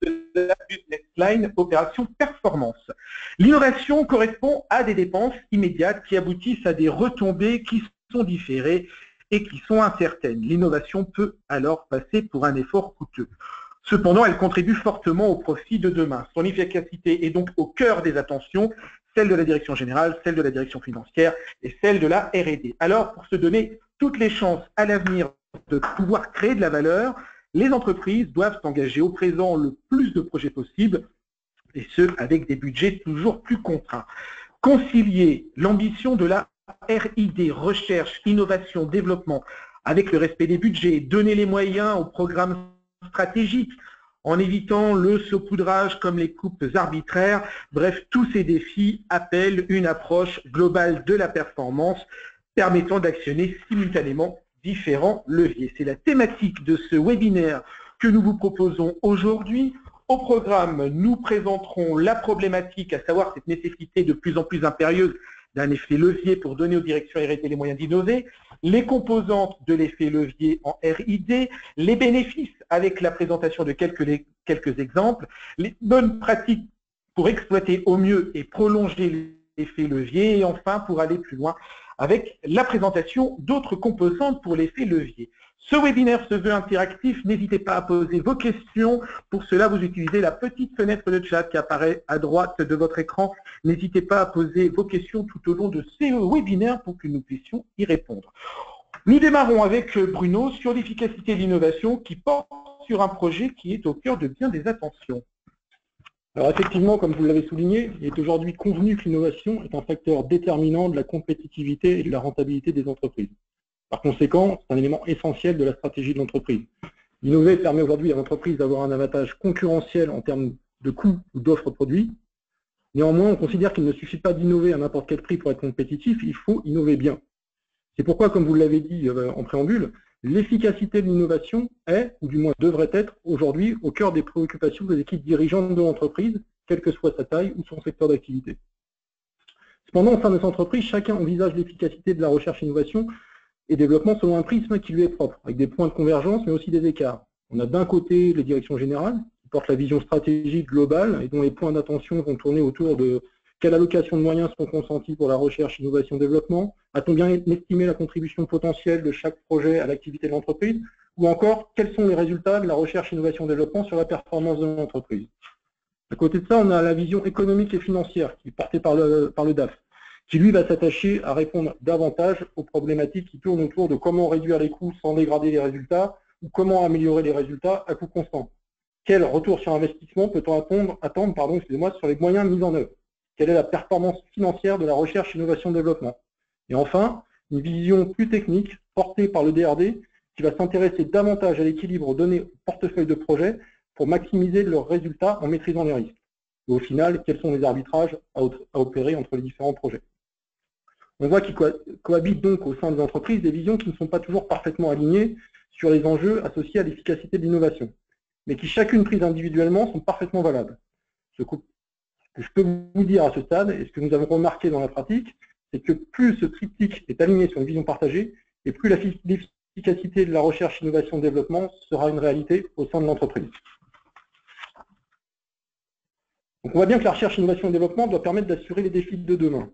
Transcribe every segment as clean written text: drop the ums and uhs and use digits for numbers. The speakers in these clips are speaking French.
de la business line opération performance. L'innovation correspond à des dépenses immédiates qui aboutissent à des retombées qui sont différées et qui sont incertaines. L'innovation peut alors passer pour un effort coûteux. Cependant, elle contribue fortement au profit de demain. Son efficacité est donc au cœur des attentions, celle de la direction générale, celle de la direction financière et celle de la R&D. Alors, pour se donner toutes les chances à l'avenir de pouvoir créer de la valeur, les entreprises doivent s'engager au présent le plus de projets possible, et ce, avec des budgets toujours plus contraints. Concilier l'ambition de la R&D, recherche, innovation, développement, avec le respect des budgets, donner les moyens aux programmes stratégiques, en évitant le saupoudrage comme les coupes arbitraires. Bref, tous ces défis appellent une approche globale de la performance permettant d'actionner simultanément différents leviers. C'est la thématique de ce webinaire que nous vous proposons aujourd'hui. Au programme, nous présenterons la problématique, à savoir cette nécessité de plus en plus impérieuse d'un effet levier pour donner aux directions R&D les moyens d'innover, les composantes de l'effet levier en R&D, les bénéfices avec la présentation de quelques exemples, les bonnes pratiques pour exploiter au mieux et prolonger l'effet levier, et enfin, pour aller plus loin, avec la présentation d'autres composantes pour l'effet levier. Ce webinaire se veut interactif, n'hésitez pas à poser vos questions. Pour cela, vous utilisez la petite fenêtre de chat qui apparaît à droite de votre écran. N'hésitez pas à poser vos questions tout au long de ces webinaires pour que nous puissions y répondre. Nous démarrons avec Bruno sur l'efficacité de l'innovation qui porte sur un projet qui est au cœur de bien des attentions. Alors effectivement, comme vous l'avez souligné, il est aujourd'hui convenu que l'innovation est un facteur déterminant de la compétitivité et de la rentabilité des entreprises. Par conséquent, c'est un élément essentiel de la stratégie de l'entreprise. Innover permet aujourd'hui à l'entreprise d'avoir un avantage concurrentiel en termes de coûts ou d'offres produits. Néanmoins, on considère qu'il ne suffit pas d'innover à n'importe quel prix pour être compétitif, il faut innover bien. C'est pourquoi, comme vous l'avez dit en préambule, l'efficacité de l'innovation est, ou du moins devrait être, aujourd'hui au cœur des préoccupations des équipes dirigeantes de l'entreprise, quelle que soit sa taille ou son secteur d'activité. Cependant, au sein de cette entreprise, chacun envisage l'efficacité de la recherche et innovation et développement selon un prisme qui lui est propre, avec des points de convergence, mais aussi des écarts. On a d'un côté les directions générales, qui portent la vision stratégique globale et dont les points d'attention vont tourner autour de quelle allocation de moyens sont consentis pour la recherche, innovation, développement, a-t-on bien estimé la contribution potentielle de chaque projet à l'activité de l'entreprise, ou encore quels sont les résultats de la recherche, innovation, développement sur la performance de l'entreprise. À côté de ça, on a la vision économique et financière, qui est portée par le DAF, qui lui va s'attacher à répondre davantage aux problématiques qui tournent autour de comment réduire les coûts sans dégrader les résultats, ou comment améliorer les résultats à coût constant. Quel retour sur investissement peut-on attendre sur les moyens mis en œuvre? Quelle est la performance financière de la recherche, innovation, développement? Et enfin, une vision plus technique portée par le DRD qui va s'intéresser davantage à l'équilibre donné au portefeuille de projets pour maximiser leurs résultats en maîtrisant les risques. Et au final, quels sont les arbitrages à opérer entre les différents projets? On voit qu'il cohabite donc au sein des entreprises des visions qui ne sont pas toujours parfaitement alignées sur les enjeux associés à l'efficacité de l'innovation, mais qui chacune prise individuellement sont parfaitement valables. Ce que je peux vous dire à ce stade, et ce que nous avons remarqué dans la pratique, c'est que plus ce triptyque est aligné sur une vision partagée, et plus l'efficacité de la recherche, innovation, développement sera une réalité au sein de l'entreprise. Donc on voit bien que la recherche, innovation et développement doit permettre d'assurer les défis de demain.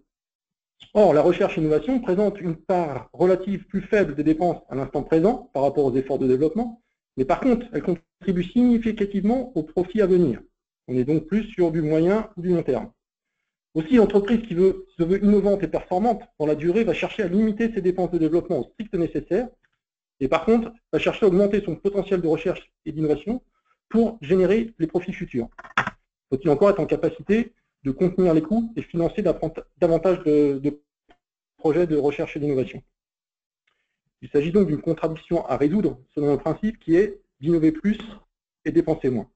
Or, la recherche et innovation présente une part relative plus faible des dépenses à l'instant présent par rapport aux efforts de développement, mais par contre, elle contribue significativement aux profits à venir. On est donc plus sur du moyen ou du long terme. Aussi, l'entreprise qui se veut innovante et performante dans la durée va chercher à limiter ses dépenses de développement au strict nécessaire, et par contre, va chercher à augmenter son potentiel de recherche et d'innovation pour générer les profits futurs. Faut-il encore être en capacité de contenir les coûts et financer davantage de projets de recherche et d'innovation. Il s'agit donc d'une contradiction à résoudre selon un principe qui est d'innover plus et dépenser moins.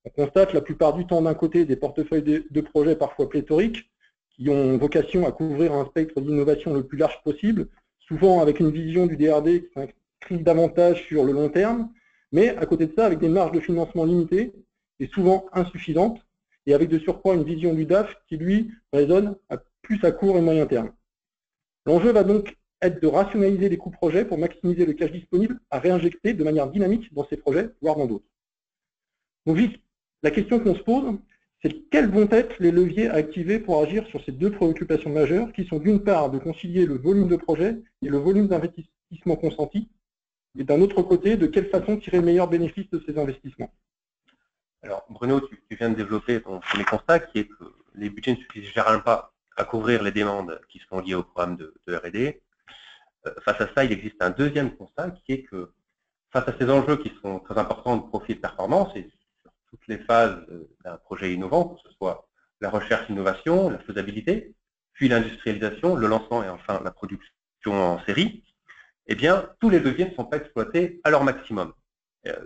On constate la plupart du temps d'un côté des portefeuilles de projets parfois pléthoriques qui ont vocation à couvrir un spectre d'innovation le plus large possible, souvent avec une vision du DRD qui s'inscrit davantage sur le long terme, mais à côté de ça avec des marges de financement limitées et souvent insuffisantes, et avec de surcroît une vision du DAF qui, lui, raisonne plus à court et moyen terme. L'enjeu va donc être de rationaliser les coûts projets pour maximiser le cash disponible à réinjecter de manière dynamique dans ces projets, voire dans d'autres. Donc la question qu'on se pose, c'est quels vont être les leviers à activer pour agir sur ces deux préoccupations majeures, qui sont d'une part de concilier le volume de projets et le volume d'investissement consenti, et d'un autre côté, de quelle façon tirer le meilleur bénéfice de ces investissements. Alors Bruno, tu viens de développer ton premier constat, qui est que les budgets ne suffisent généralement pas à couvrir les demandes qui sont liées au programme de R&D. Face à ça, il existe un deuxième constat, qui est que face à ces enjeux qui sont très importants de profit et de performance, et sur toutes les phases d'un projet innovant, que ce soit la recherche-innovation, la faisabilité, puis l'industrialisation, le lancement et enfin la production en série, eh bien, tous les leviers ne sont pas exploités à leur maximum.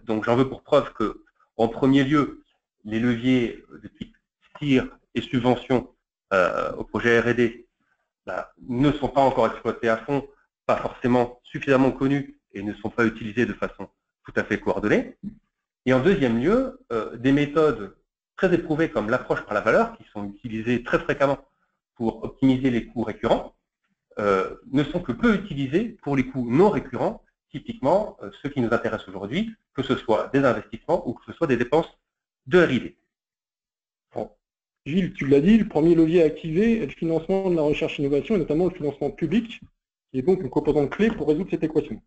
Donc j'en veux pour preuve que, en premier lieu, les leviers de type tir et subvention au projet R&D ne sont pas encore exploités à fond, pas forcément suffisamment connus et ne sont pas utilisés de façon tout à fait coordonnée. Et en deuxième lieu, des méthodes très éprouvées comme l'approche par la valeur, qui sont utilisées très fréquemment pour optimiser les coûts récurrents, ne sont que peu utilisées pour les coûts non récurrents, typiquement ceux qui nous intéressent aujourd'hui, que ce soit des investissements ou que ce soit des dépenses de R&D. Bon. Gilles, tu l'as dit, le premier levier à activer est le financement de la recherche-innovation, et notamment le financement public, qui est donc une composante clé pour résoudre cette équation.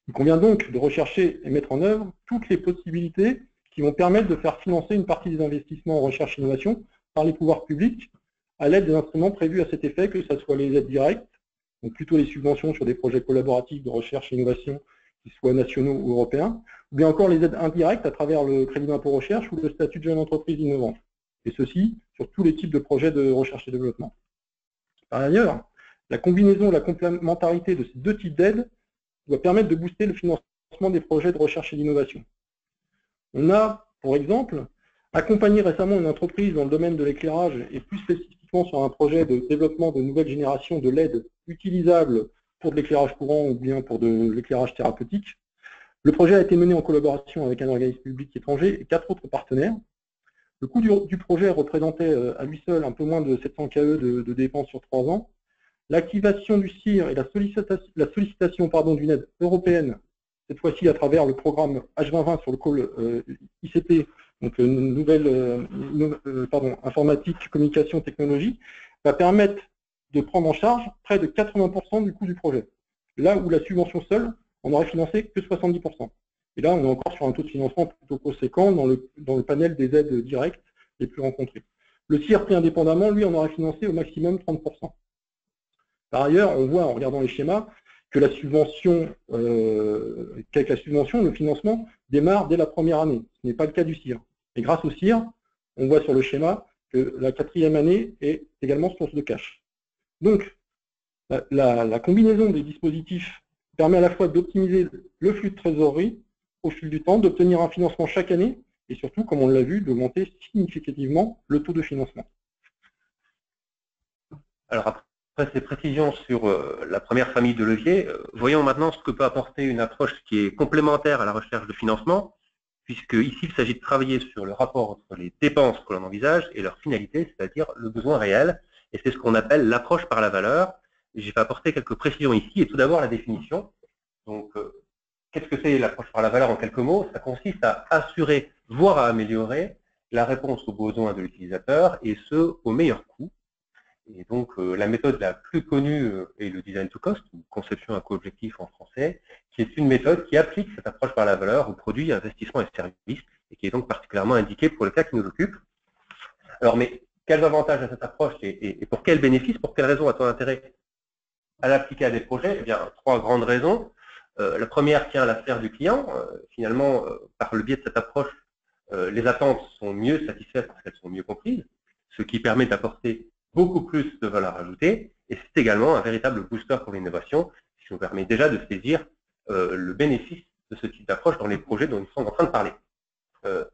Il convient donc de rechercher et mettre en œuvre toutes les possibilités qui vont permettre de faire financer une partie des investissements en recherche-innovation par les pouvoirs publics à l'aide des instruments prévus à cet effet, que ce soit les aides directes, donc plutôt les subventions sur des projets collaboratifs de recherche et innovation, qu'ils soient nationaux ou européens, ou bien encore les aides indirectes à travers le crédit d'impôt recherche ou le statut de jeune entreprise innovante, et ceci sur tous les types de projets de recherche et développement. Par ailleurs, la combinaison et la complémentarité de ces deux types d'aides doit permettre de booster le financement des projets de recherche et d'innovation. On a, pour exemple, accompagné récemment une entreprise dans le domaine de l'éclairage et plus spécifiquement sur un projet de développement de nouvelle génération de LED utilisable pour de l'éclairage courant ou bien pour de l'éclairage thérapeutique. Le projet a été mené en collaboration avec un organisme public étranger et 4 autres partenaires. Le coût du projet représentait à lui seul un peu moins de 700 KE de dépenses sur 3 ans. L'activation du CIR et la sollicitation d'une aide européenne, cette fois-ci à travers le programme H2020 sur le call ICT, donc informatique, communication, technologie, va permettre de prendre en charge près de 80% du coût du projet. Là où la subvention seule, on n'aurait financé que 70%. Et là, on est encore sur un taux de financement plutôt conséquent dans le panel des aides directes les plus rencontrées. Le CIR pris indépendamment, lui, on aurait financé au maximum 30%. Par ailleurs, on voit en regardant les schémas que la subvention, qu'avec la subvention, le financement démarre dès la première année. Ce n'est pas le cas du CIR. Et grâce au CIR, on voit sur le schéma que la 4e année est également source de cash. Donc, la combinaison des dispositifs permet à la fois d'optimiser le flux de trésorerie au fil du temps, d'obtenir un financement chaque année, et surtout, comme on l'a vu, d'augmenter significativement le taux de financement. Alors après ces précisions sur la première famille de leviers, voyons maintenant ce que peut apporter une approche qui est complémentaire à la recherche de financement, puisque ici il s'agit de travailler sur le rapport entre les dépenses que l'on envisage et leur finalité, c'est-à-dire le besoin réel, et c'est ce qu'on appelle l'approche par la valeur. J'ai fait apporter quelques précisions ici, et tout d'abord la définition. Donc, qu'est-ce que c'est l'approche par la valeur en quelques mots? Ça consiste à assurer, voire à améliorer, la réponse aux besoins de l'utilisateur, et ce, au meilleur coût. Et donc, la méthode la plus connue est le design to cost, ou conception à coût objectif en français, qui est une méthode qui applique cette approche par la valeur aux produits, investissements et services, et qui est donc particulièrement indiquée pour le cas qui nous occupe. Alors, mais quels avantages a cette approche et pour quels bénéfices, pour quelles raisons a-t-on intérêt à l'appliquer à des projets? Eh bien, 3 grandes raisons. La première tient à la sphère du client. Finalement, par le biais de cette approche, les attentes sont mieux satisfaites parce qu'elles sont mieux comprises, ce qui permet d'apporter beaucoup plus de valeur ajoutée, et c'est également un véritable booster pour l'innovation, qui nous permet déjà de saisir le bénéfice de ce type d'approche dans les projets dont nous sommes en train de parler.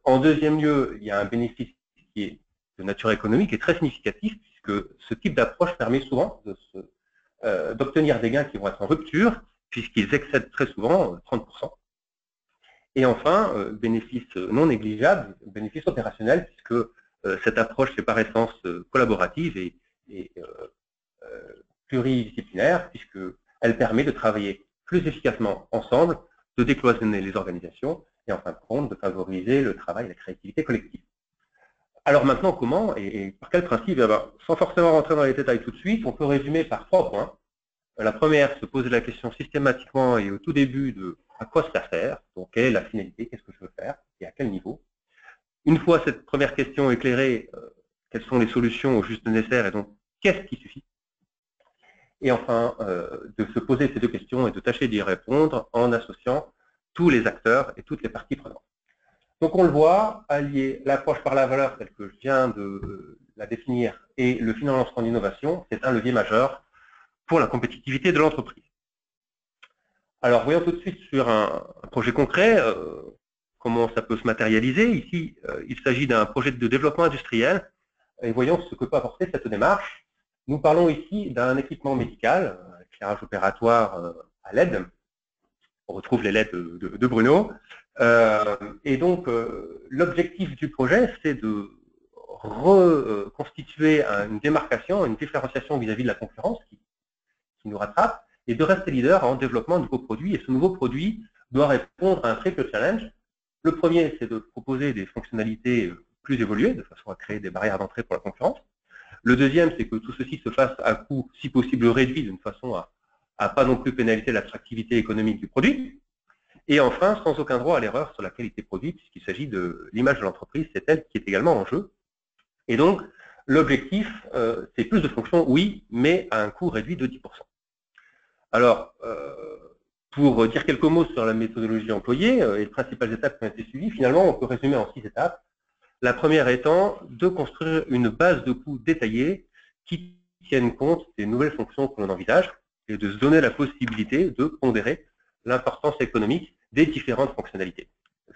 En deuxième lieu, il y a un bénéfice qui est de nature économique et très significatif, puisque ce type d'approche permet souvent d'obtenir des gains qui vont être en rupture, puisqu'ils excèdent très souvent 30%. Et enfin, bénéfice non négligeable, bénéfice opérationnel, puisque cette approche est par essence collaborative et pluridisciplinaire, puisqu'elle permet de travailler plus efficacement ensemble, de décloisonner les organisations et en fin de compte de favoriser le travail et la créativité collective. Alors maintenant, comment et par quel principe? Eh ben, sans forcément rentrer dans les détails tout de suite, on peut résumer par 3 points. La première, se poser la question systématiquement et au tout début de à quoi ça sert, donc quelle est la finalité, qu'est-ce que je veux faire et à quel niveau. Une fois cette première question éclairée, quelles sont les solutions au juste nécessaire et donc qu'est-ce qui suffit? Et enfin, de se poser ces 2 questions et de tâcher d'y répondre en associant tous les acteurs et toutes les parties prenantes. Donc on le voit, allier l'approche par la valeur telle que je viens de la définir et le financement d'innovation, c'est un levier majeur pour la compétitivité de l'entreprise. Alors voyons tout de suite sur un projet concret, comment ça peut se matérialiser. Ici, il s'agit d'un projet de développement industriel et voyons ce que peut apporter cette démarche. Nous parlons ici d'un équipement médical, un éclairage opératoire à LED. On retrouve les LED de Bruno. Et donc, l'objectif du projet, c'est de reconstituer une démarcation, une différenciation vis-à-vis de la concurrence qui nous rattrape, et de rester leader en développement de nouveaux produits. Et ce nouveau produit doit répondre à un triple challenge. Le premier, c'est de proposer des fonctionnalités plus évoluées, de façon à créer des barrières d'entrée pour la concurrence. Le deuxième, c'est que tout ceci se fasse à coût, si possible, réduit, d'une façon à pas non plus pénaliser l'attractivité économique du produit. Et enfin, sans aucun droit à l'erreur sur la qualité produit, puisqu'il s'agit de l'image de l'entreprise, c'est elle qui est également en jeu. Et donc, l'objectif, c'est plus de fonctions, oui, mais à un coût réduit de 10%. Alors, pour dire quelques mots sur la méthodologie employée et les principales étapes qui ont été suivies, finalement, on peut résumer en 6 étapes. La première étant de construire une base de coûts détaillée qui tienne compte des nouvelles fonctions que l'on envisage et de se donner la possibilité de pondérer l'importance économique des différentes fonctionnalités.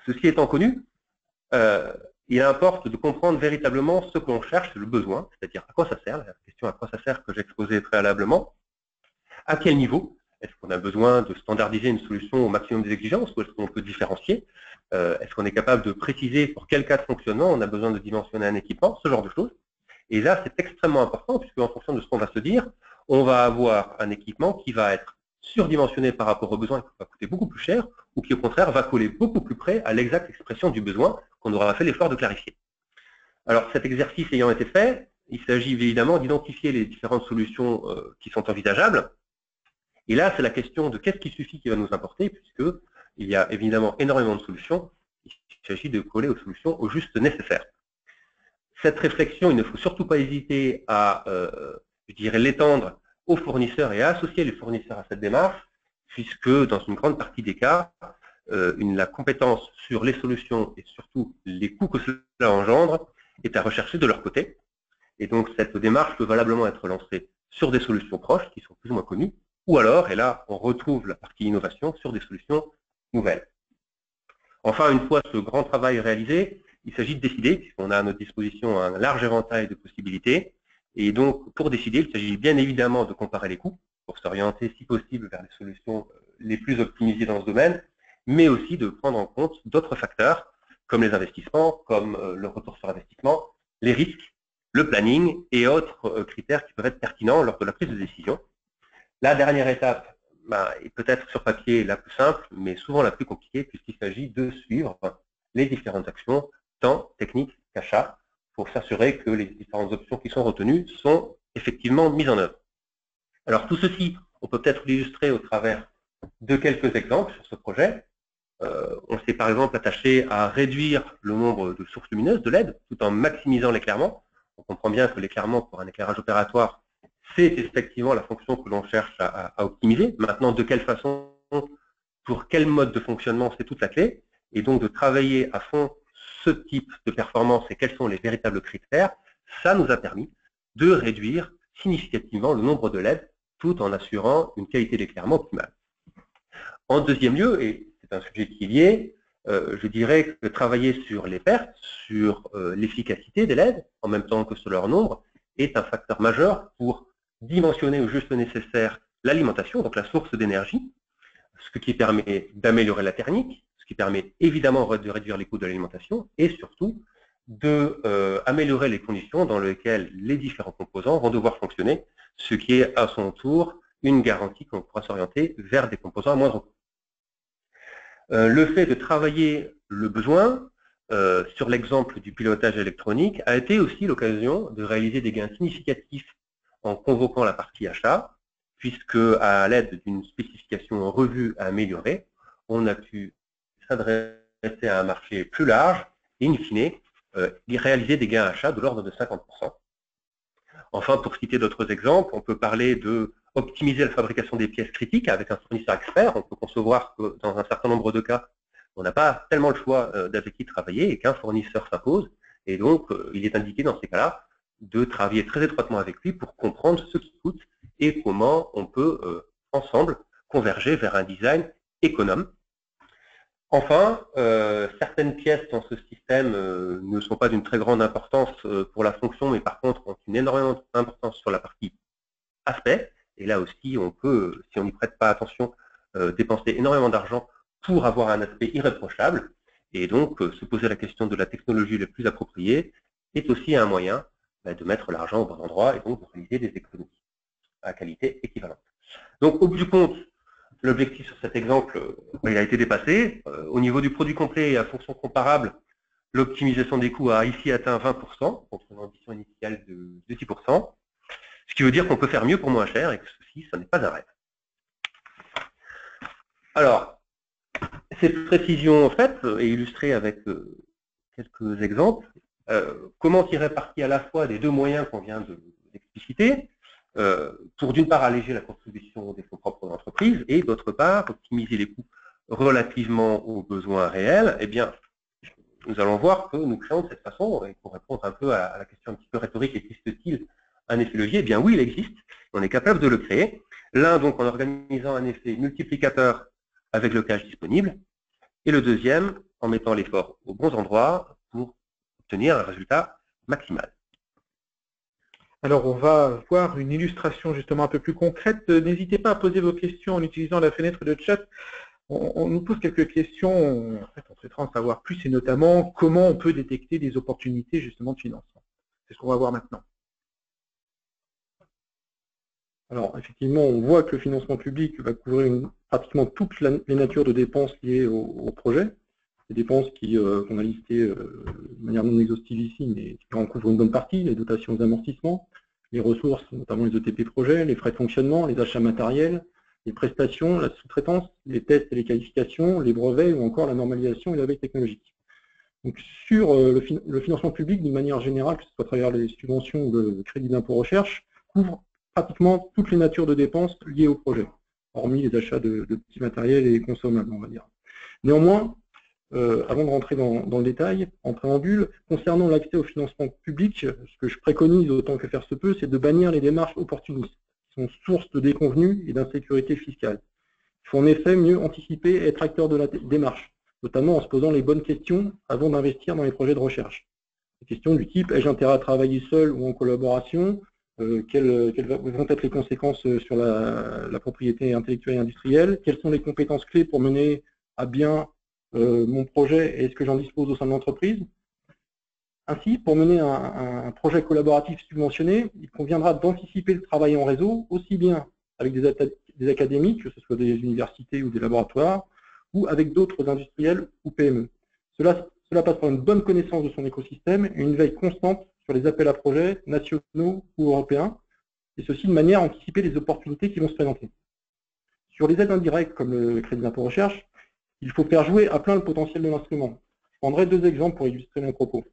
Ceci étant connu, il importe de comprendre véritablement ce que l'on cherche, le besoin, c'est-à-dire à quoi ça sert, la question à quoi ça sert que j'ai exposée préalablement, à quel niveau, est-ce qu'on a besoin de standardiser une solution au maximum des exigences ou est-ce qu'on peut différencier, est-ce qu'on est capable de préciser pour quel cas de fonctionnement on a besoin de dimensionner un équipement, ce genre de choses. Et là, c'est extrêmement important puisque en fonction de ce qu'on va se dire, on va avoir un équipement qui va être surdimensionné par rapport aux besoins, qui va coûter beaucoup plus cher, ou qui au contraire va coller beaucoup plus près à l'exacte expression du besoin qu'on aura fait l'effort de clarifier. Alors cet exercice ayant été fait, il s'agit évidemment d'identifier les différentes solutions qui sont envisageables. Et là, c'est la question de qu'est-ce qui suffit qui va nous importer, puisque il y a évidemment énormément de solutions. Il s'agit de coller aux solutions au juste nécessaire. Cette réflexion, il ne faut surtout pas hésiter à, je dirais, l'étendre aux fournisseurs et à associer les fournisseurs à cette démarche, puisque dans une grande partie des cas, la compétence sur les solutions et surtout les coûts que cela engendre est à rechercher de leur côté. Et donc cette démarche peut valablement être lancée sur des solutions proches qui sont plus ou moins connues, ou alors, et là on retrouve la partie innovation, sur des solutions nouvelles. Enfin, une fois ce grand travail réalisé, il s'agit de décider, puisqu'on a à notre disposition un large éventail de possibilités. Et donc, pour décider, il s'agit bien évidemment de comparer les coûts, pour s'orienter, si possible, vers les solutions les plus optimisées dans ce domaine, mais aussi de prendre en compte d'autres facteurs, comme les investissements, comme le retour sur investissement, les risques, le planning et autres critères qui peuvent être pertinents lors de la prise de décision. La dernière étape est peut-être sur papier la plus simple, mais souvent la plus compliquée, puisqu'il s'agit de suivre les différentes actions, tant techniques qu'achats, pour s'assurer que les différentes options qui sont retenues sont effectivement mises en œuvre. Alors tout ceci, on peut peut-être l'illustrer au travers de quelques exemples sur ce projet. On s'est par exemple attaché à réduire le nombre de sources lumineuses de LED tout en maximisant l'éclairement. On comprend bien que l'éclairement pour un éclairage opératoire, c'est effectivement la fonction que l'on cherche à optimiser. Maintenant, de quelle façon, pour quel mode de fonctionnement, c'est toute la clé. Et donc de travailler à fond ce type de performance et quels sont les véritables critères, ça nous a permis de réduire significativement le nombre de LED tout en assurant une qualité d'éclairement optimale. En deuxième lieu, et c'est un sujet qui est lié, je dirais que travailler sur les pertes, sur l'efficacité des LED, en même temps que sur leur nombre, est un facteur majeur pour dimensionner au juste nécessaire l'alimentation, donc la source d'énergie, ce qui permet d'améliorer la thermique, ce qui permet évidemment de réduire les coûts de l'alimentation et surtout d'améliorer les conditions dans lesquelles les différents composants vont devoir fonctionner, ce qui est à son tour une garantie qu'on pourra s'orienter vers des composants à moindre coût. Le fait de travailler le besoin sur l'exemple du pilotage électronique, a été aussi l'occasion de réaliser des gains significatifs en convoquant la partie achat, puisque à l'aide d'une spécification revue à améliorer, on a pu s'adresser à un marché plus large et, in fine, réaliser des gains achats de l'ordre de 50%. Enfin, pour citer d'autres exemples, on peut parler de optimiser la fabrication des pièces critiques avec un fournisseur expert. On peut concevoir que dans un certain nombre de cas, on n'a pas tellement le choix d'avec qui travailler et qu'un fournisseur s'impose. Et donc, il est indiqué dans ces cas-là de travailler très étroitement avec lui pour comprendre ce qui coûte et comment on peut ensemble converger vers un design économe. Enfin, certaines pièces dans ce système ne sont pas d'une très grande importance pour la fonction, mais par contre ont une énorme importance sur la partie aspect. Et là aussi, on peut, si on n'y prête pas attention, dépenser énormément d'argent pour avoir un aspect irréprochable. Et donc, se poser la question de la technologie la plus appropriée est aussi un moyen de mettre l'argent au bon endroit et donc de réaliser des économies à qualité équivalente. Donc, au bout du compte, l'objectif sur cet exemple, il a été dépassé. Au niveau du produit complet et à fonction comparable, l'optimisation des coûts a ici atteint 20%, contre une ambition initiale de 10%, ce qui veut dire qu'on peut faire mieux pour moins cher et que ceci, ça n'est pas un rêve. Alors, cette précision, en fait, est illustrée avec quelques exemples. Comment tirer parti à la fois des deux moyens qu'on vient d'expliciter, pour d'une part alléger la contribution des fonds propres d'entreprise et d'autre part optimiser les coûts relativement aux besoins réels. Eh bien, nous allons voir que nous créons de cette façon, et pour répondre un peu à la question un petit peu rhétorique, existe-t-il un effet levier? Eh bien oui, il existe, on est capable de le créer. L'un donc en organisant un effet multiplicateur avec le cash disponible, et le deuxième en mettant l'effort aux bons endroits pour obtenir un résultat maximal. Alors, on va voir une illustration justement un peu plus concrète. N'hésitez pas à poser vos questions en utilisant la fenêtre de chat. On nous pose quelques questions, en fait, on souhaiterait en savoir plus, et notamment comment on peut détecter des opportunités justement de financement. C'est ce qu'on va voir maintenant. Alors, effectivement, on voit que le financement public va couvrir pratiquement toutes les natures de dépenses liées au projet. Les dépenses qu'on a listées de manière non exhaustive ici, mais qui en couvrent une bonne partie, les dotations aux amortissements, les ressources, notamment les ETP projets, les frais de fonctionnement, les achats matériels, les prestations, la sous-traitance, les tests et les qualifications, les brevets ou encore la normalisation et la veille technologique. Donc, sur le financement public, d'une manière générale, que ce soit à travers les subventions ou le crédit d'impôt recherche, couvre pratiquement toutes les natures de dépenses liées au projet, hormis les achats de petits matériels et consommables, on va dire. Néanmoins, avant de rentrer dans le détail, en préambule, concernant l'accès au financement public, ce que je préconise autant que faire se peut, c'est de bannir les démarches opportunistes, qui sont source de déconvenus et d'insécurité fiscale. Il faut en effet mieux anticiper et être acteur de la démarche, notamment en se posant les bonnes questions avant d'investir dans les projets de recherche. Des questions du type, ai-je intérêt à travailler seul ou en collaboration? Quelles vont être les conséquences sur la propriété intellectuelle et industrielle? Quelles sont les compétences clés pour mener à bien mon projet et est-ce que j'en dispose au sein de l'entreprise? Ainsi, pour mener un projet collaboratif subventionné, il conviendra d'anticiper le travail en réseau, aussi bien avec des académiques, que ce soit des universités ou des laboratoires, ou avec d'autres industriels ou PME. Cela passe par une bonne connaissance de son écosystème et une veille constante sur les appels à projets nationaux ou européens, et ceci de manière à anticiper les opportunités qui vont se présenter. Sur les aides indirectes, comme le crédit d'impôt recherche, il faut faire jouer à plein le potentiel de l'instrument. Je prendrai deux exemples pour illustrer mon propos.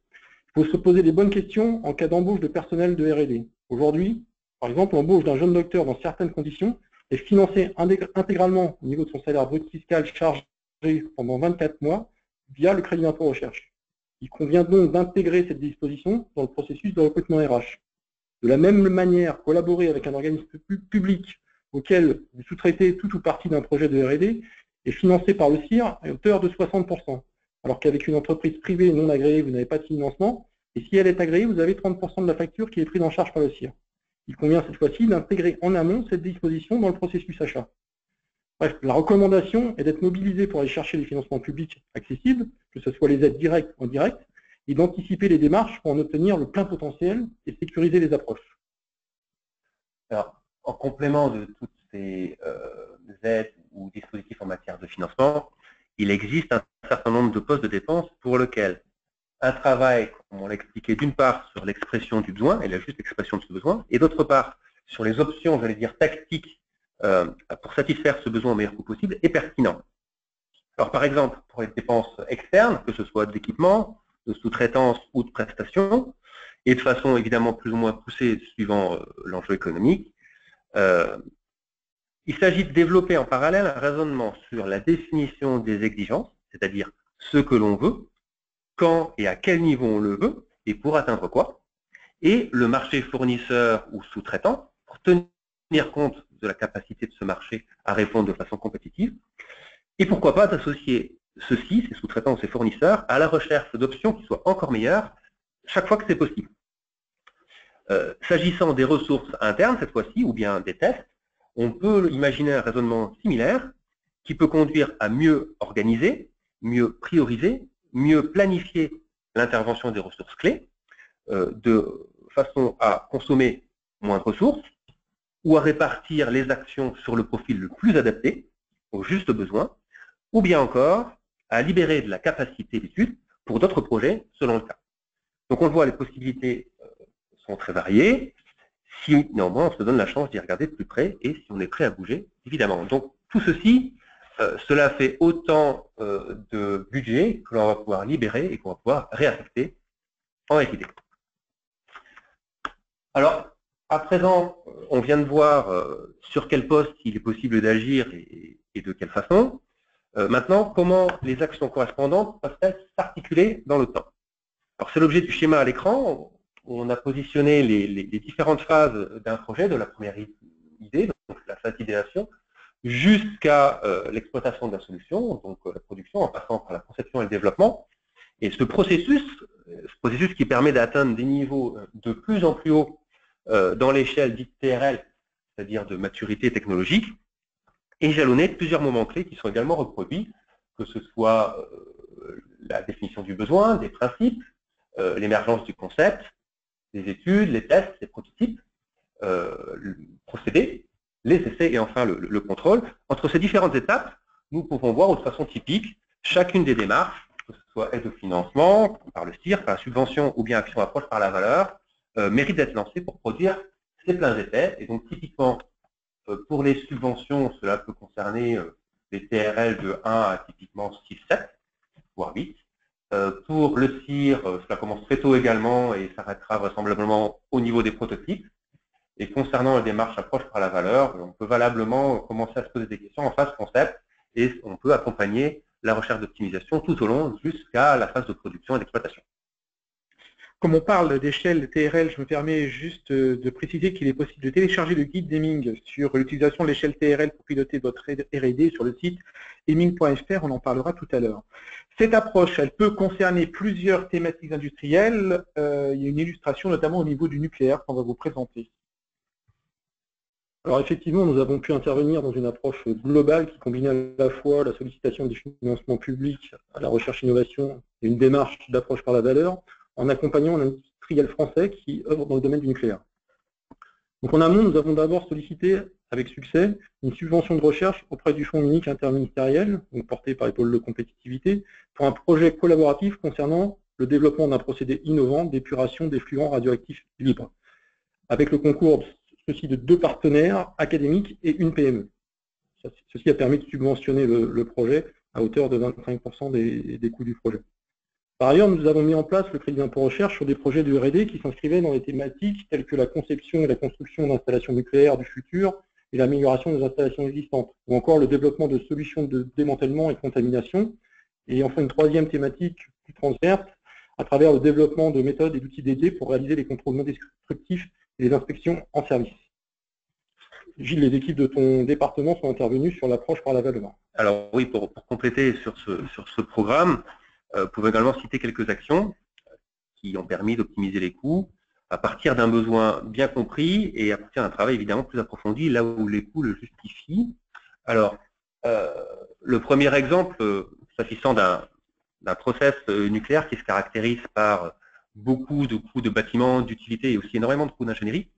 Il faut se poser les bonnes questions en cas d'embauche de personnel de R&D. Aujourd'hui, par exemple, l'embauche d'un jeune docteur dans certaines conditions est financée intégralement au niveau de son salaire brut fiscal chargé pendant 24 mois via le crédit d'impôt recherche. Il convient donc d'intégrer cette disposition dans le processus de recrutement RH. De la même manière, collaborer avec un organisme public auquel vous sous-traitez tout ou partie d'un projet de R&D est financé par le CIR à hauteur de 60%, alors qu'avec une entreprise privée non agréée, vous n'avez pas de financement, et si elle est agréée, vous avez 30% de la facture qui est prise en charge par le CIR. Il convient cette fois-ci d'intégrer en amont cette disposition dans le processus achat. Bref, la recommandation est d'être mobilisé pour aller chercher les financements publics accessibles, que ce soit les aides directes ou indirectes, et d'anticiper les démarches pour en obtenir le plein potentiel et sécuriser les approches. Alors, en complément de toutes ces aides ou dispositifs en matière de financement, il existe un certain nombre de postes de dépenses pour lesquels un travail, comme on l'a expliqué, d'une part sur l'expression du besoin, et la juste expression de ce besoin, et d'autre part sur les options, j'allais dire, tactiques pour satisfaire ce besoin au meilleur coût possible et pertinent. Alors par exemple, pour les dépenses externes, que ce soit d'équipement, de sous-traitance ou de prestations, et de façon évidemment plus ou moins poussée suivant l'enjeu économique, il s'agit de développer en parallèle un raisonnement sur la définition des exigences, c'est-à-dire ce que l'on veut, quand et à quel niveau on le veut, et pour atteindre quoi, et le marché fournisseur ou sous-traitant, pour tenir compte de la capacité de ce marché à répondre de façon compétitive, et pourquoi pas d'associer ceux-ci, ces sous-traitants ou ces fournisseurs, à la recherche d'options qui soient encore meilleures chaque fois que c'est possible. S'agissant des ressources internes, cette fois-ci, ou bien des tests, on peut imaginer un raisonnement similaire qui peut conduire à mieux organiser, mieux prioriser, mieux planifier l'intervention des ressources clés, de façon à consommer moins de ressources, ou à répartir les actions sur le profil le plus adapté, aux justes besoins, ou bien encore à libérer de la capacité d'étude pour d'autres projets selon le cas. Donc on le voit, les possibilités sont très variées, si néanmoins on se donne la chance d'y regarder de plus près et si on est prêt à bouger, évidemment. Donc tout ceci, cela fait autant de budget que l'on va pouvoir libérer et qu'on va pouvoir réaffecter en R&D. Alors, à présent, on vient de voir sur quel poste il est possible d'agir et de quelle façon. Maintenant, comment les actions correspondantes peuvent-elles s'articuler dans le temps? Alors, c'est l'objet du schéma à l'écran. On a positionné les différentes phases d'un projet, de la première idée, donc la phase d'idéation, jusqu'à l'exploitation de la solution, donc la production, en passant par la conception et le développement. Et ce processus qui permet d'atteindre des niveaux de plus en plus hauts dans l'échelle dite TRL, c'est-à-dire de maturité technologique, est jalonné de plusieurs moments clés qui sont également reproduits, que ce soit la définition du besoin, des principes, l'émergence du concept, les études, les tests, les prototypes, le procédé, les essais et enfin le contrôle. Entre ces différentes étapes, nous pouvons voir de façon typique chacune des démarches, que ce soit aide au financement, par le CIR, par la subvention ou bien action approche par la valeur, mérite d'être lancée pour produire ces pleins effets. Et donc typiquement, pour les subventions, cela peut concerner les TRL de 1 à typiquement 6, 7, voire 8. Pour le CIR, cela commence très tôt également et s'arrêtera vraisemblablement au niveau des prototypes. Et concernant la démarche approche par la valeur, on peut valablement commencer à se poser des questions en phase concept et on peut accompagner la recherche d'optimisation tout au long jusqu'à la phase de production et d'exploitation. Comme on parle d'échelle TRL, je me permets juste de préciser qu'il est possible de télécharger le guide d'Hemming sur l'utilisation de l'échelle TRL pour piloter votre R&D sur le site hemming.fr, on en parlera tout à l'heure. Cette approche, elle peut concerner plusieurs thématiques industrielles. Il y a une illustration notamment au niveau du nucléaire qu'on va vous présenter. Alors effectivement, nous avons pu intervenir dans une approche globale qui combinait à la fois la sollicitation des financements publics à la recherche-innovation et une démarche d'approche par la valeur, en accompagnant un industriel français qui œuvre dans le domaine du nucléaire. Donc en amont, nous avons d'abord sollicité avec succès une subvention de recherche auprès du Fonds unique interministériel, donc porté par les pôles de compétitivité, pour un projet collaboratif concernant le développement d'un procédé innovant d'épuration d'effluents radioactifs libres, avec le concours de 2 partenaires académiques et une PME. Ceci a permis de subventionner le projet à hauteur de 25% des coûts du projet. Par ailleurs, nous avons mis en place le crédit d'impôt recherche sur des projets de R&D qui s'inscrivaient dans des thématiques telles que la conception et la construction d'installations nucléaires du futur et l'amélioration des installations existantes, ou encore le développement de solutions de démantèlement et contamination, et enfin une troisième thématique plus transverse à travers le développement de méthodes et d'outils dédiés pour réaliser les contrôles non destructifs et les inspections en service. Gilles, les équipes de ton département sont intervenues sur l'approche par la valeur. Alors oui, pour compléter sur ce programme, vous pouvez également citer quelques actions qui ont permis d'optimiser les coûts à partir d'un besoin bien compris et à partir d'un travail évidemment plus approfondi là où les coûts le justifient. Alors, le premier exemple, s'agissant d'un process nucléaire qui se caractérise par beaucoup de coûts de bâtiments, d'utilité et aussi énormément de coûts d'ingénierie,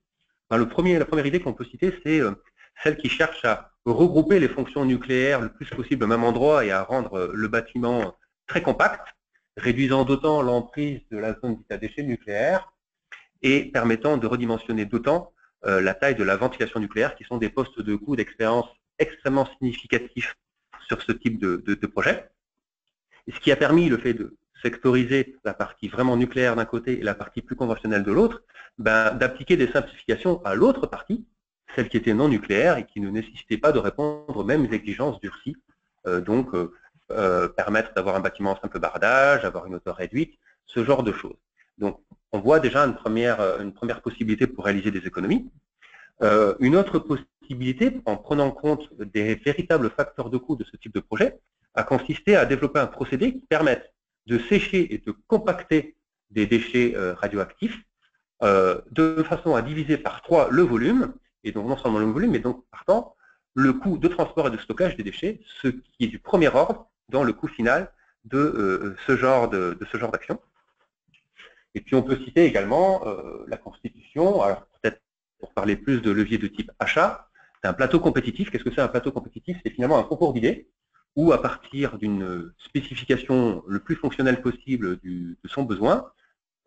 la première idée qu'on peut citer, c'est celle qui cherche à regrouper les fonctions nucléaires le plus possible au même endroit et à rendre le bâtiment très compact réduisant d'autant l'emprise de la zone dite à déchets nucléaires et permettant de redimensionner d'autant la taille de la ventilation nucléaire, qui sont des postes de coût d'expérience extrêmement significatifs sur ce type de projet. Et ce qui a permis le fait de sectoriser la partie vraiment nucléaire d'un côté et la partie plus conventionnelle de l'autre, d'appliquer des simplifications à l'autre partie, celle qui était non nucléaire et qui ne nécessitait pas de répondre aux mêmes exigences durcies, permettre d'avoir un bâtiment simple bardage, avoir une hauteur réduite, ce genre de choses. Donc, on voit déjà une première possibilité pour réaliser des économies. Une autre possibilité, en prenant compte des véritables facteurs de coût de ce type de projet, a consisté à développer un procédé qui permette de sécher et de compacter des déchets radioactifs de façon à diviser par 3 le volume, et donc non seulement le volume, mais donc partant le coût de transport et de stockage des déchets, ce qui est du premier ordre dans le coût final de ce genre d'action. Et puis on peut citer également la constitution, alors peut-être pour parler plus de levier de type achat, d'un plateau compétitif. Qu'est-ce que c'est un plateau compétitif? C'est finalement un concours d'idées où, à partir d'une spécification le plus fonctionnelle possible de son besoin,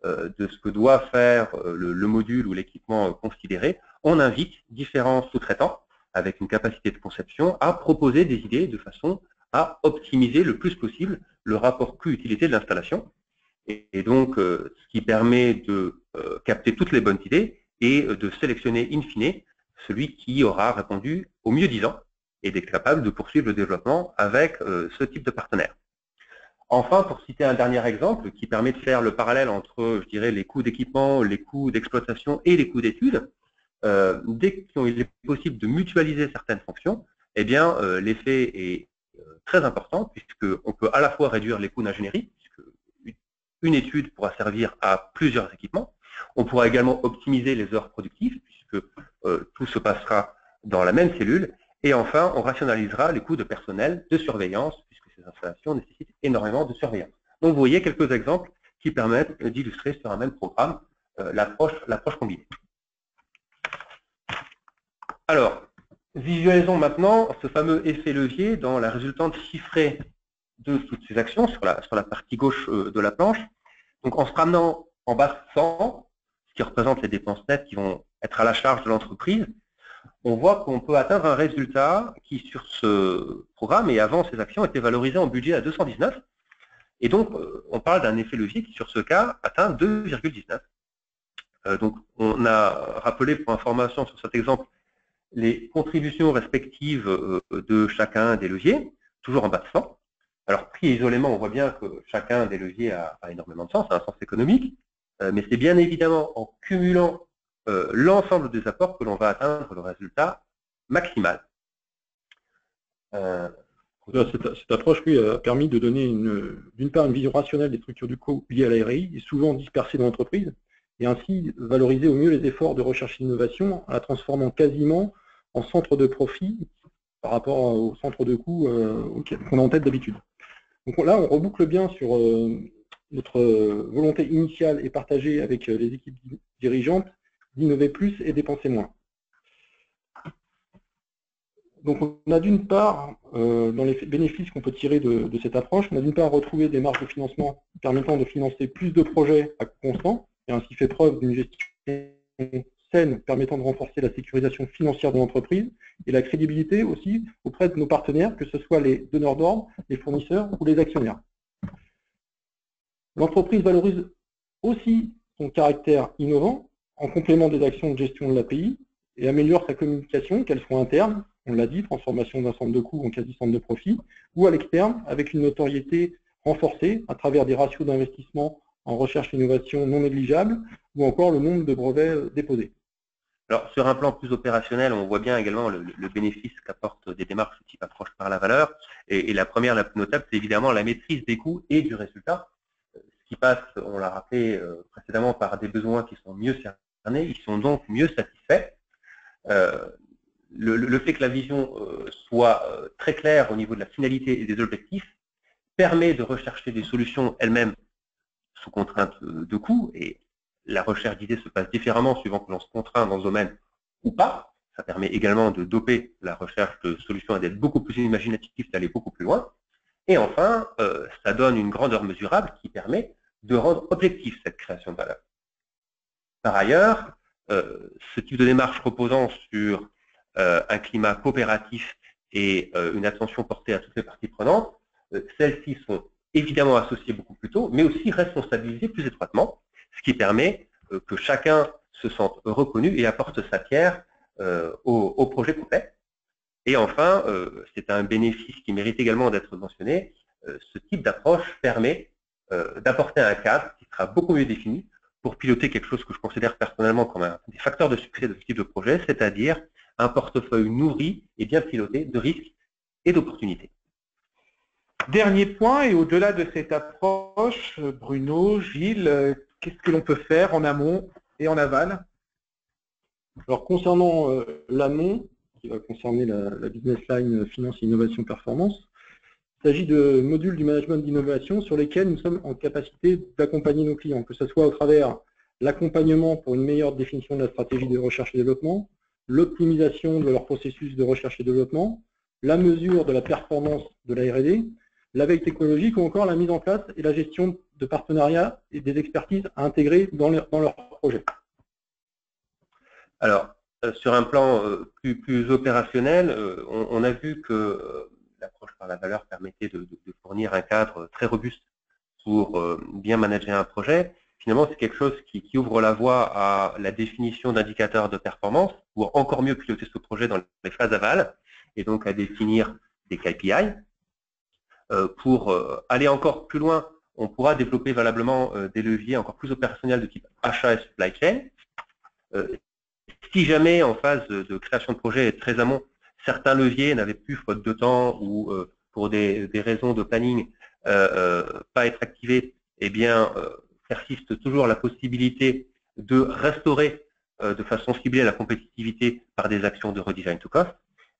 de ce que doit faire le module ou l'équipement considéré, on invite différents sous-traitants avec une capacité de conception à proposer des idées de façon à optimiser le plus possible le rapport coût-utilité de l'installation. Et donc, ce qui permet de capter toutes les bonnes idées et de sélectionner in fine celui qui aura répondu au mieux disant et d'être capable de poursuivre le développement avec ce type de partenaire. Enfin, pour citer un dernier exemple qui permet de faire le parallèle entre, je dirais, les coûts d'équipement, les coûts d'exploitation et les coûts d'études, dès qu'il est possible de mutualiser certaines fonctions, eh bien, l'effet est très important puisqu'on peut à la fois réduire les coûts d'ingénierie, puisque une étude pourra servir à plusieurs équipements. On pourra également optimiser les heures productives puisque tout se passera dans la même cellule. Et enfin, on rationalisera les coûts de personnel, de surveillance, puisque ces installations nécessitent énormément de surveillance. Donc, vous voyez quelques exemples qui permettent d'illustrer sur un même programme l'approche combinée. Alors, visualisons maintenant ce fameux effet levier dans la résultante chiffrée de toutes ces actions sur la partie gauche de la planche. Donc, en se ramenant en bas 100, ce qui représente les dépenses nettes qui vont être à la charge de l'entreprise, on voit qu'on peut atteindre un résultat qui, sur ce programme et avant ces actions, était valorisé en budget à 219. Et donc, on parle d'un effet levier qui, sur ce cas, atteint 2,19. Donc, on a rappelé pour information sur cet exemple les contributions respectives de chacun des leviers, toujours en bas de 100. Alors, pris isolément, on voit bien que chacun des leviers a énormément de sens, a un sens économique, mais c'est bien évidemment en cumulant l'ensemble des apports que l'on va atteindre le résultat maximal. Cette approche, lui, a permis de donner d'une part une vision rationnelle des structures du coût liées à la RI, et souvent dispersées dans l'entreprise, et ainsi valoriser au mieux les efforts de recherche et d'innovation en la transformant quasiment en centre de profit par rapport au centre de coût qu'on a en tête d'habitude. Donc là, on reboucle bien sur notre volonté initiale et partagée avec les équipes dirigeantes d'innover plus et dépenser moins. Donc on a d'une part, dans les bénéfices qu'on peut tirer de cette approche, on a d'une part retrouvé des marges de financement permettant de financer plus de projets à coût constant, et ainsi fait preuve d'une gestion saine permettant de renforcer la sécurisation financière de l'entreprise et la crédibilité aussi auprès de nos partenaires, que ce soit les donneurs d'ordre, les fournisseurs ou les actionnaires. L'entreprise valorise aussi son caractère innovant en complément des actions de gestion de l'API et améliore sa communication, qu'elle soit interne, on l'a dit, transformation d'un centre de coût en quasi-centre de profit, ou à l'externe, avec une notoriété renforcée à travers des ratios d'investissement en recherche et innovation non négligeables, ou encore le nombre de brevets déposés. Alors, sur un plan plus opérationnel, on voit bien également le bénéfice qu'apportent des démarches type approche par la valeur. Et la première, la plus notable, c'est évidemment la maîtrise des coûts et du résultat. Ce qui passe, on l'a rappelé précédemment, par des besoins qui sont mieux cernés, ils sont donc mieux satisfaits. Le fait que la vision soit très claire au niveau de la finalité et des objectifs permet de rechercher des solutions elles-mêmes sous contrainte de coût, et la recherche d'idées se passe différemment suivant que l'on se contraint dans ce domaine ou pas. Ça permet également de doper la recherche de solutions et d'être beaucoup plus imaginatif, d'aller beaucoup plus loin. Et enfin, ça donne une grandeur mesurable qui permet de rendre objectif cette création de valeur. Par ailleurs, ce type de démarche reposant sur un climat coopératif et une attention portée à toutes les parties prenantes, celles-ci sont évidemment associées beaucoup plus tôt, mais aussi responsabilisées plus étroitement, ce qui permet que chacun se sente reconnu et apporte sa pierre au projet complet. Et enfin, c'est un bénéfice qui mérite également d'être mentionné, ce type d'approche permet d'apporter un cadre qui sera beaucoup mieux défini pour piloter quelque chose que je considère personnellement comme un des facteurs de succès de ce type de projet, c'est-à-dire un portefeuille nourri et bien piloté de risques et d'opportunités. Dernier point, et au-delà de cette approche, Bruno, Gilles, qu'est-ce que l'on peut faire en amont et en aval? Alors concernant l'amont, qui va concerner la business line finance, innovation, performance, il s'agit de modules du management d'innovation sur lesquels nous sommes en capacité d'accompagner nos clients, que ce soit au travers l'accompagnement pour une meilleure définition de la stratégie de recherche et développement, l'optimisation de leur processus de recherche et développement, la mesure de la performance de la R&D, la veille technologique ou encore la mise en place et la gestion de partenariats et des expertises à intégrer dans leur projet. Alors, sur un plan plus opérationnel, on a vu que l'approche par la valeur permettait de fournir un cadre très robuste pour bien manager un projet. Finalement, c'est quelque chose qui ouvre la voie à la définition d'indicateurs de performance pour encore mieux piloter ce projet dans les phases aval et donc à définir des KPI. Pour aller encore plus loin, on pourra développer valablement des leviers encore plus opérationnels de type achat et supply chain. Si jamais en phase de création de projet très amont, certains leviers n'avaient plus, faute de temps ou pour des raisons de planning, pas être activés, eh bien, persiste toujours la possibilité de restaurer de façon ciblée la compétitivité par des actions de redesign to cost.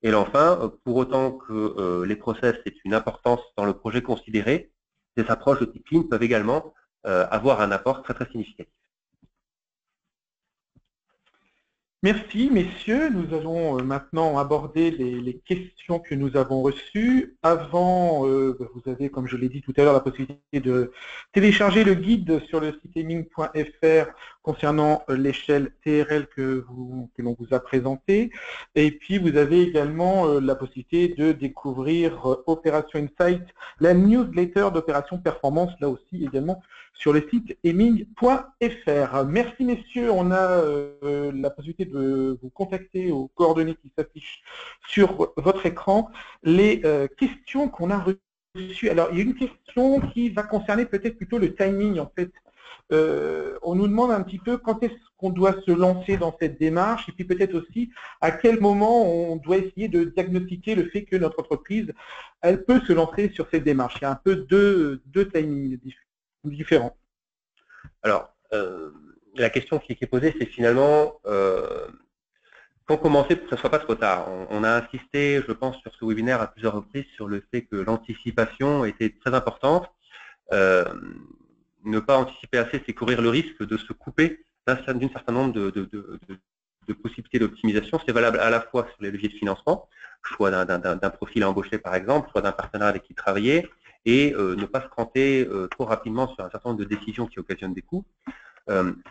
Et enfin, pour autant que les process aient une importance dans le projet considéré, des approches de type Lean peuvent également avoir un apport très très significatif. Merci, messieurs. Nous allons maintenant aborder les questions que nous avons reçues. Avant, vous avez, comme je l'ai dit tout à l'heure, la possibilité de télécharger le guide sur le site eming.fr concernant l'échelle TRL que l'on vous a présenté. Et puis, vous avez également la possibilité de découvrir Opération Insight, la newsletter d'Opération Performance, là aussi également sur le site eming.fr. Merci, messieurs. On a la possibilité de vous contacter aux coordonnées qui s'affichent sur votre écran. Les questions qu'on a reçues. Alors, il y a une question qui va concerner peut-être plutôt le timing, en fait. On nous demande un petit peu quand est-ce qu'on doit se lancer dans cette démarche et puis peut-être aussi à quel moment on doit essayer de diagnostiquer le fait que notre entreprise, elle peut se lancer sur cette démarche. Il y a un peu deux timings différents. Alors, la question qui est posée, c'est finalement quand commencer pour que ce ne soit pas trop tard. On a insisté, je pense, sur ce webinaire à plusieurs reprises sur le fait que l'anticipation était très importante. Ne pas anticiper assez, c'est courir le risque de se couper d'un certain nombre de possibilités d'optimisation. C'est valable à la fois sur les leviers de financement, choix d'un profil à embaucher par exemple, choix d'un partenaire avec qui travailler, et ne pas se cranter trop rapidement sur un certain nombre de décisions qui occasionnent des coûts.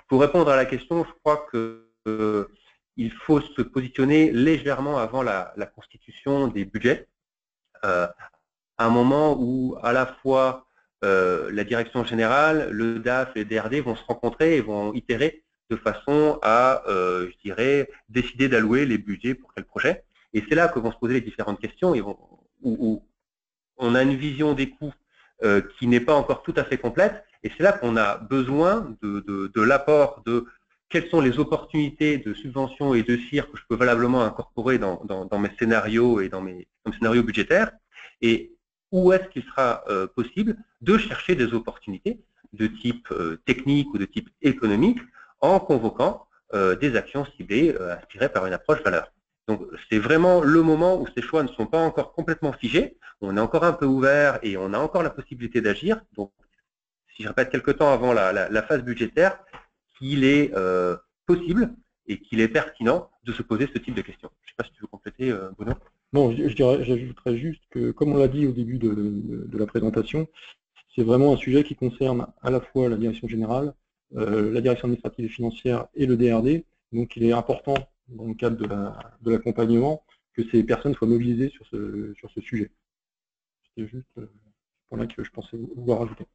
Pour répondre à la question, je crois qu'il faut se positionner légèrement avant la constitution des budgets, à un moment où à la fois la direction générale, le DAF et le DRD vont se rencontrer et vont itérer de façon à, je dirais, décider d'allouer les budgets pour quel projet. Et c'est là que vont se poser les différentes questions et où on a une vision des coûts qui n'est pas encore tout à fait complète. Et c'est là qu'on a besoin de l'apport de quelles sont les opportunités de subventions et de CIR que je peux valablement incorporer dans mes scénarios et dans mes scénarios budgétaires. Et où est-ce qu'il sera possible de chercher des opportunités de type technique ou de type économique en convoquant des actions ciblées inspirées par une approche valeur. Donc c'est vraiment le moment où ces choix ne sont pas encore complètement figés, on est encore un peu ouvert et on a encore la possibilité d'agir. Donc si je répète quelques temps avant la phase budgétaire, qu'il est possible et qu'il est pertinent de se poser ce type de questions. Je ne sais pas si tu veux compléter, Bruno. Non, j'ajouterais juste que, comme on l'a dit au début de la présentation, c'est vraiment un sujet qui concerne à la fois la direction générale, la direction administrative et financière et le DRD. Donc il est important, dans le cadre de l'accompagnement, que ces personnes soient mobilisées sur ce sujet. C'était juste ce point-là que je pensais vouloir ajouter.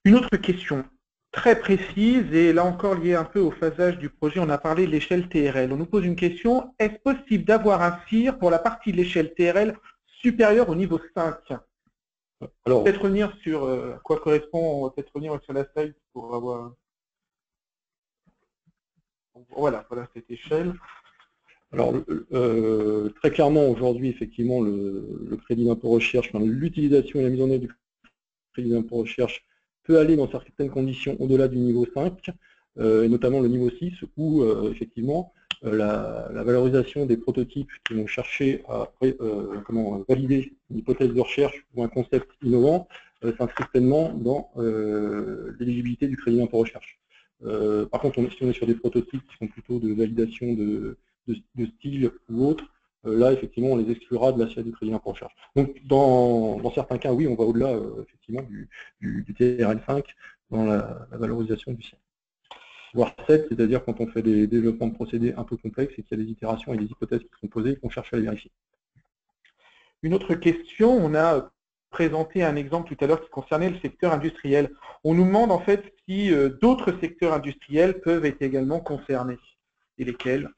Une autre question très précise, et là encore liée un peu au phasage du projet, on a parlé de l'échelle TRL. On nous pose une question, est-ce possible d'avoir un CIR pour la partie de l'échelle TRL supérieure au niveau 5? Alors, peut-être revenir sur à quoi correspond, on va peut-être revenir sur la slide pour avoir... Voilà cette échelle. Alors, très clairement, aujourd'hui, effectivement, le crédit d'impôt recherche, l'utilisation et la mise en œuvre du crédit d'impôt recherche peut aller dans certaines conditions au-delà du niveau 5, et notamment le niveau 6, où effectivement la valorisation des prototypes qui vont chercher à valider une hypothèse de recherche ou un concept innovant s'inscrit pleinement dans l'éligibilité du crédit d'impôt recherche. Par contre, si on est sur des prototypes qui sont plutôt de validation de style ou autre, là, effectivement, on les exclura de l'assiette du crédit d'impôt recherche. Donc, dans certains cas, oui, on va au-delà, effectivement, du TRL5 dans la valorisation du CIR. Voire 7, c'est-à-dire quand on fait des développements de procédés un peu complexes et qu'il y a des itérations et des hypothèses qui sont posées et qu'on cherche à les vérifier. Une autre question, on a présenté un exemple tout à l'heure qui concernait le secteur industriel. On nous demande en fait si d'autres secteurs industriels peuvent être également concernés. Et lesquels?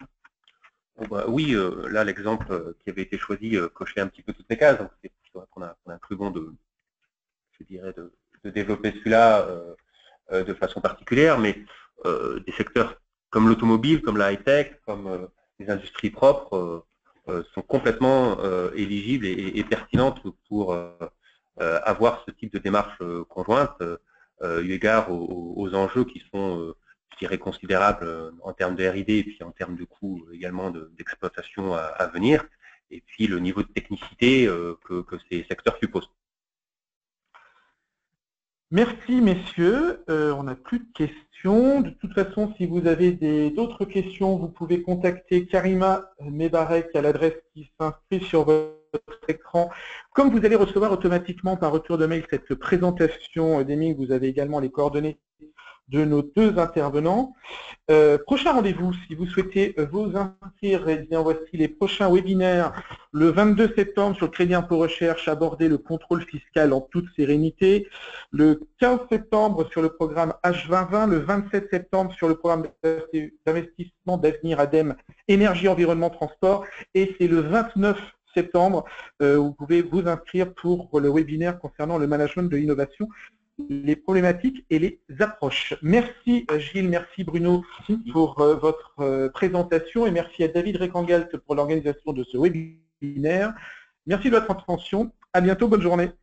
Bon, bah, oui, là l'exemple qui avait été choisi cochait un petit peu toutes les cases, donc c'est qu'on a cru bon de développer celui-là de façon particulière, mais des secteurs comme l'automobile, comme la high-tech, comme les industries propres sont complètement éligibles et pertinentes pour avoir ce type de démarche conjointe, eu égard aux enjeux qui sont je dirais considérables en termes de R&D et puis en termes de coûts également d'exploitation à venir, et puis le niveau de technicité que ces secteurs supposent. Merci messieurs, on n'a plus de questions. De toute façon, si vous avez d'autres questions, vous pouvez contacter Karima Mebarek à l'adresse qui s'inscrit sur votre écran. Comme vous allez recevoir automatiquement par retour de mail cette présentation d'EMIC, vous avez également les coordonnées de nos deux intervenants. Prochain rendez-vous, si vous souhaitez vous inscrire, eh bien voici les prochains webinaires. Le 22 septembre sur le crédit impôt recherche, aborder le contrôle fiscal en toute sérénité. Le 15 septembre sur le programme H2020. Le 27 septembre sur le programme d'investissement d'avenir ADEME, énergie, environnement, transport. Et c'est le 29 septembre, vous pouvez vous inscrire pour le webinaire concernant le management de l'innovation, les problématiques et les approches. Merci Gilles, merci Bruno pour votre présentation et merci à David Rekangalt pour l'organisation de ce webinaire. Merci de votre attention. À bientôt, bonne journée.